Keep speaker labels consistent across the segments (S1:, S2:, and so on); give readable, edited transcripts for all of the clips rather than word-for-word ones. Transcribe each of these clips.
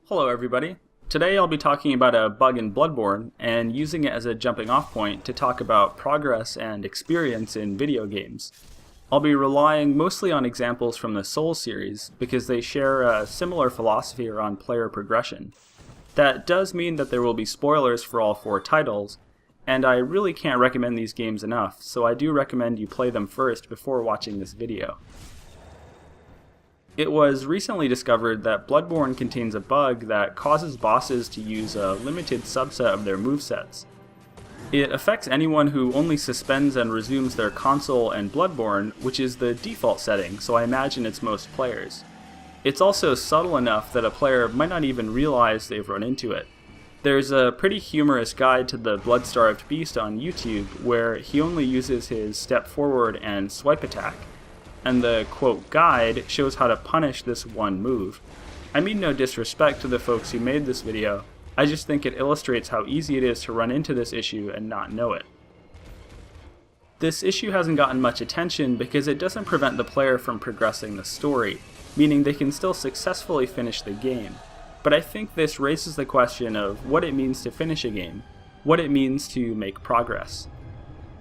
S1: Hello everybody. Today I'll be talking about a bug in Bloodborne and using it as a jumping off point to talk about progress and experience in video games. I'll be relying mostly on examples from the Souls series because they share a similar philosophy around player progression. That does mean that there will be spoilers for all 4 titles, and I really can't recommend these games enough, so I do recommend you play them first before watching this video. It was recently discovered that Bloodborne contains a bug that causes bosses to use a limited subset of their movesets. It affects anyone who only suspends and resumes their console and Bloodborne, which is the default setting, so I imagine it's most players. It's also subtle enough that a player might not even realize they've run into it. There's a pretty humorous guide to the Blood-Starved Beast on YouTube where he only uses his step forward and swipe attack, and the quote guide shows how to punish this one move. I mean no disrespect to the folks who made this video, I just think it illustrates how easy it is to run into this issue and not know it. This issue hasn't gotten much attention because it doesn't prevent the player from progressing the story, meaning they can still successfully finish the game. But I think this raises the question of what it means to finish a game, what it means to make progress.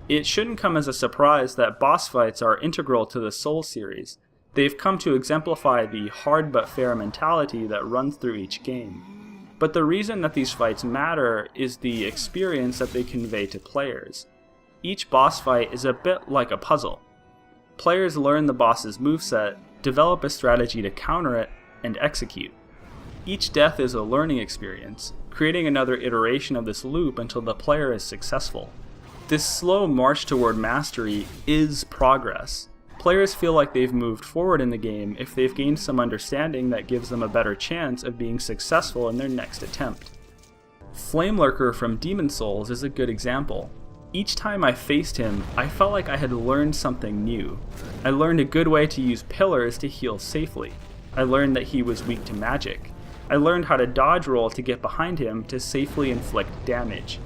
S1: It shouldn't come as a surprise that boss fights are integral to the Souls series. They've come to exemplify the hard but fair mentality that runs through each game. But the reason that these fights matter is the experience that they convey to players. Each boss fight is a bit like a puzzle. Players learn the boss's moveset, develop a strategy to counter it, and execute. Each death is a learning experience, creating another iteration of this loop until the player is successful. This slow march toward mastery is progress. Players feel like they've moved forward in the game if they've gained some understanding that gives them a better chance of being successful in their next attempt. Flamelurker from Demon's Souls is a good example. Each time I faced him, I felt like I had learned something new. I learned a good way to use pillars to heal safely. I learned that he was weak to magic. I learned how to dodge roll to get behind him to safely inflict damage.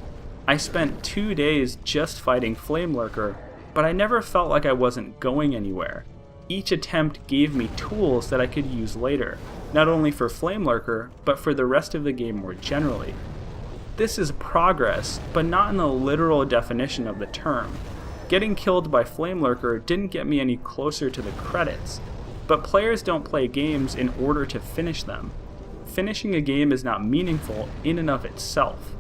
S1: I spent 2 days just fighting Flamelurker, but I never felt like I wasn't going anywhere. Each attempt gave me tools that I could use later, not only for Flamelurker, but for the rest of the game more generally. This is progress, but not in the literal definition of the term. Getting killed by Flamelurker didn't get me any closer to the credits, but players don't play games in order to finish them. Finishing a game is not meaningful in and of itself.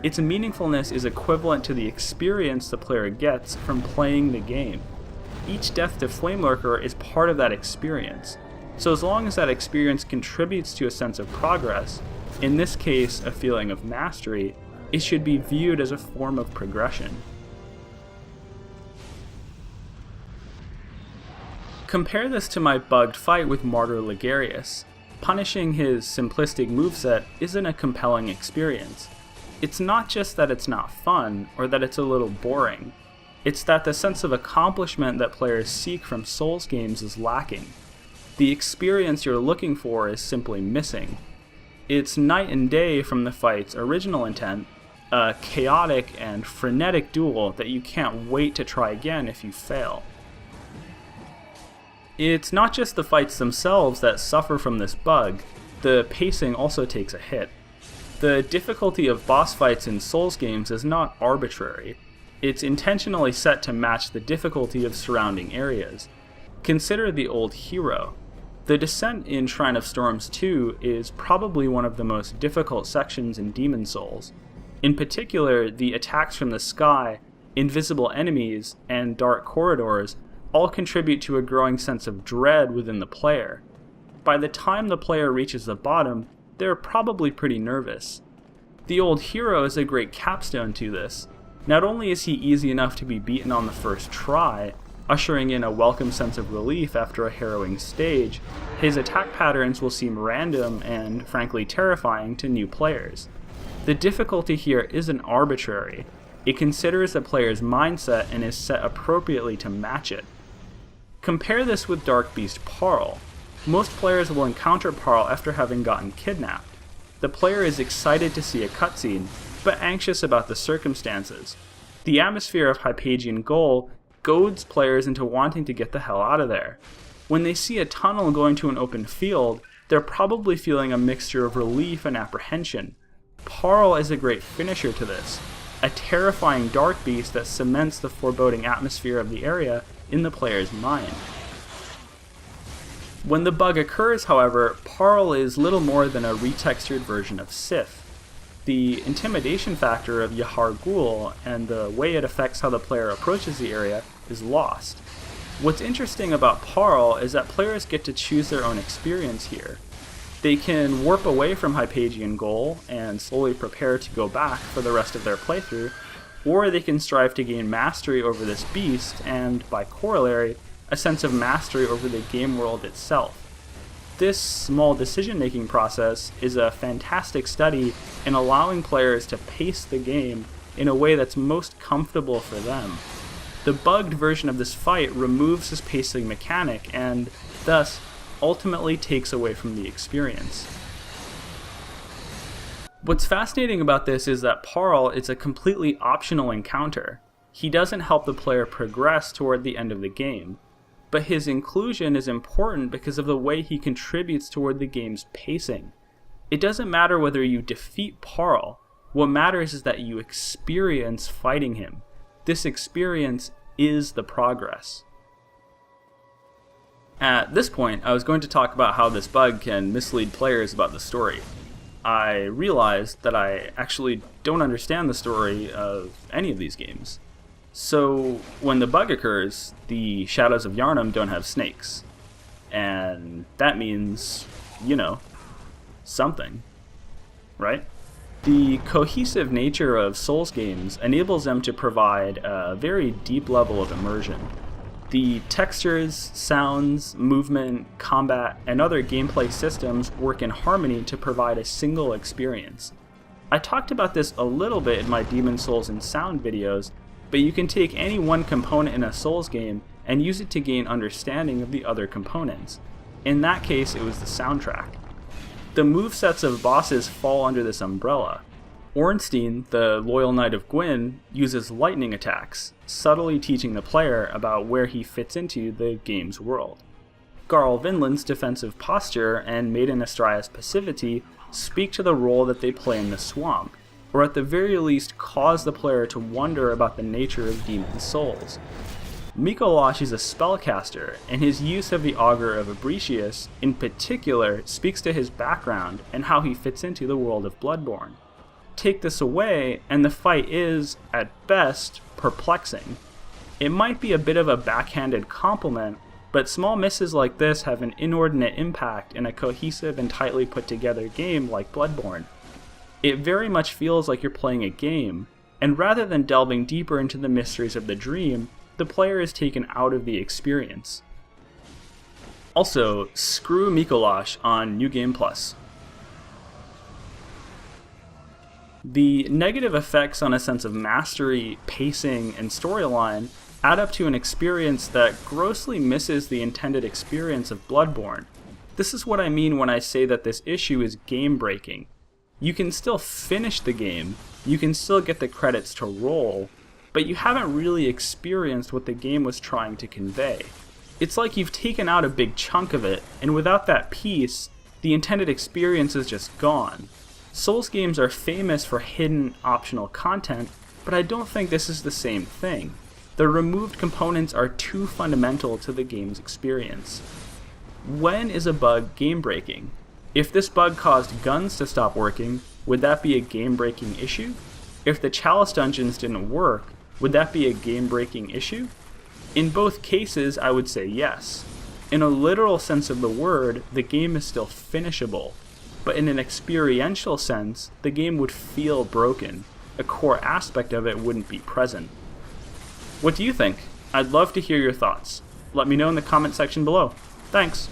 S1: Its meaningfulness is equivalent to the experience the player gets from playing the game. Each death to Flamelurker is part of that experience, so as long as that experience contributes to a sense of progress, in this case a feeling of mastery, it should be viewed as a form of progression. Compare this to my bugged fight with Martyr Ligarius. Punishing his simplistic moveset isn't a compelling experience. It's not just that it's not fun, or that it's a little boring. It's that the sense of accomplishment that players seek from Souls games is lacking. The experience you're looking for is simply missing. It's night and day from the fight's original intent, a chaotic and frenetic duel that you can't wait to try again if you fail. It's not just the fights themselves that suffer from this bug, the pacing also takes a hit. The difficulty of boss fights in Souls games is not arbitrary. It's intentionally set to match the difficulty of surrounding areas. Consider the old hero. The descent in Shrine of Storms 2 is probably one of the most difficult sections in Demon's Souls. In particular, the attacks from the sky, invisible enemies, and dark corridors all contribute to a growing sense of dread within the player. By the time the player reaches the bottom, they're probably pretty nervous. The old hero is a great capstone to this. Not only is he easy enough to be beaten on the first try, ushering in a welcome sense of relief after a harrowing stage, his attack patterns will seem random and, frankly, terrifying to new players. The difficulty here isn't arbitrary. It considers the player's mindset and is set appropriately to match it. Compare this with Dark Beast Parl. Most players will encounter Parl after having gotten kidnapped. The player is excited to see a cutscene, but anxious about the circumstances. The atmosphere of Hyphagian Gaol goads players into wanting to get the hell out of there. When they see a tunnel going to an open field, they're probably feeling a mixture of relief and apprehension. Parl is a great finisher to this, a terrifying dark beast that cements the foreboding atmosphere of the area in the player's mind. When the bug occurs, however, Parl is little more than a retextured version of Sif. The intimidation factor of Yahar Ghul and the way it affects how the player approaches the area is lost. What's interesting about Parl is that players get to choose their own experience here. They can warp away from Hypatian Ghul and slowly prepare to go back for the rest of their playthrough, or they can strive to gain mastery over this beast and, by corollary, a sense of mastery over the game world itself. This small decision-making process is a fantastic study in allowing players to pace the game in a way that's most comfortable for them. The bugged version of this fight removes this pacing mechanic and, thus, ultimately takes away from the experience. What's fascinating about this is that Parl is a completely optional encounter. He doesn't help the player progress toward the end of the game, but his inclusion is important because of the way he contributes toward the game's pacing. It doesn't matter whether you defeat Parl, what matters is that you experience fighting him. This experience is the progress. At this point, I was going to talk about how this bug can mislead players about the story. I realized that I actually don't understand the story of any of these games. So, when the bug occurs, the Shadows of Yharnam don't have snakes. And that means, something. Right? The cohesive nature of Souls games enables them to provide a very deep level of immersion. The textures, sounds, movement, combat, and other gameplay systems work in harmony to provide a single experience. I talked about this a little bit in my Demon Souls and Sound videos, but you can take any one component in a Souls game and use it to gain understanding of the other components. In that case, it was the soundtrack. The movesets of bosses fall under this umbrella. Ornstein, the loyal knight of Gwyn, uses lightning attacks, subtly teaching the player about where he fits into the game's world. Garl Vinland's defensive posture and Maiden Astraea's passivity speak to the role that they play in the swamp, or at the very least cause the player to wonder about the nature of demon souls. Mikolash is a spellcaster, and his use of the Augur of Abricius, in particular, speaks to his background and how he fits into the world of Bloodborne. Take this away, and the fight is, at best, perplexing. It might be a bit of a backhanded compliment, but small misses like this have an inordinate impact in a cohesive and tightly put together game like Bloodborne. It very much feels like you're playing a game, and rather than delving deeper into the mysteries of the dream, the player is taken out of the experience. Also, screw Mikolash on New Game Plus. The negative effects on a sense of mastery, pacing, and storyline add up to an experience that grossly misses the intended experience of Bloodborne. This is what I mean when I say that this issue is game-breaking. You can still finish the game, you can still get the credits to roll, but you haven't really experienced what the game was trying to convey. It's like you've taken out a big chunk of it, and without that piece, the intended experience is just gone. Souls games are famous for hidden, optional content, but I don't think this is the same thing. The removed components are too fundamental to the game's experience. When is a bug game-breaking? If this bug caused guns to stop working, would that be a game-breaking issue? If the Chalice dungeons didn't work, would that be a game-breaking issue? In both cases, I would say yes. In a literal sense of the word, the game is still finishable. But in an experiential sense, the game would feel broken. A core aspect of it wouldn't be present. What do you think? I'd love to hear your thoughts. Let me know in the comment section below. Thanks!